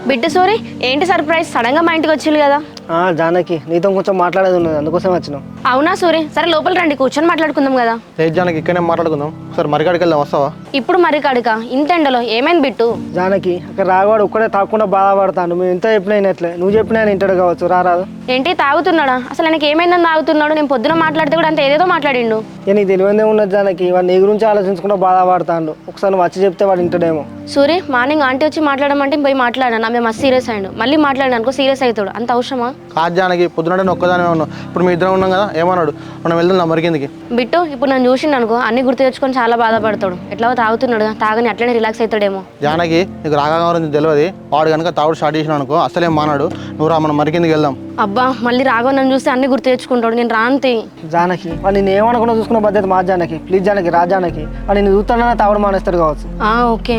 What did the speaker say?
బిడ్డ సోరీ, ఏంటి surprise? Sudden గా మా ఇంటికి వచ్చింది కదా. జానకి నీతో కొంచెం మాట్లాడేది ఉన్నది, అందుకోసం వచ్చినాం. అవునా సూరి, సరే లోపల రండి, కూర్చొని మాట్లాడుకుందాం కదా. లేదు జానకి, ఇక్కడనే మాట్లాడుకుందాం. ఒకసారి మరికాడికి వెళ్దాం, వస్తావా? ఇప్పుడు మరి కడుక ఇంత ఎండలో ఏమైంది బిట్టు? జానకి అక్కడ రాగవాడు ఒక్కడే తాకుండా బాధపడతాను. మేము ఎంత చెప్పినట్లే, నువ్వు చెప్పినా ఆయన ఇంటాడు కావచ్చు, రారాదు. ఏంటి తాగుతున్నాడా? అసలు ఆయనకి ఏమైందని తాగుతున్నాడు? నేను పొద్దున మాట్లాడితే కూడా అంత ఏదేదో మాట్లాడిండు. నీకు తెలియదే ఉన్నది జానకి, వాడు నీ గురించి ఆలోచించకుండా బాధపడతాడు. ఒకసారి నువ్వు వచ్చి చెప్తే వాడు ఇంటాడేమో. సూరి, మార్నింగ్ ఆంటీ వచ్చి మాట్లాడమంటే పోయి మాట్లాడాను, ఆమె మస్తు సీరియస్ అయ్యాడు. మళ్ళీ మాట్లాడాను అనుకో సీరియస్ అవుతాడు. అంత అవసరమా? కాదు జానకి, పొద్దున ఒక్కదానే ఉన్నావు, ఇప్పుడు మీ ఇద్దరం ఉన్నాం కదా, ఏమన్నాడు? మనం వెళ్దాం మరికిందికి. బిట్టు ఇప్పుడు నన్ను చూసిండు అనుకో అన్ని గుర్తు తెచ్చుకొని చాలా బాధపడతాడు. ఎట్లా తాగుతున్నాడు, తాగని అట్లనే రిలాక్స్ అవుతాడేమో. జానకి నీకు రాగా గురించి తెలియదు, వాడు కనుక తాగుడు స్టార్ట్ చేసిన అనుకో అసలేం మానాడు. నువ్వు రా, మనం మరికిందికి వెళ్దాం. అబ్బా మళ్ళీ రాఘవ నన్ను చూస్తే అన్ని గుర్తు తెచ్చుకుంటాడు. నేను రాంతి. జానకి వాడు నేను ఏమనుకున్నా చూసుకున్న బాధ్యత మా జానకి. ప్లీజ్ జానకి రా జానకి, వాడు నేను చూస్తానన్నా తాగడం మానేస్తాడు కావచ్చు. ఓకే.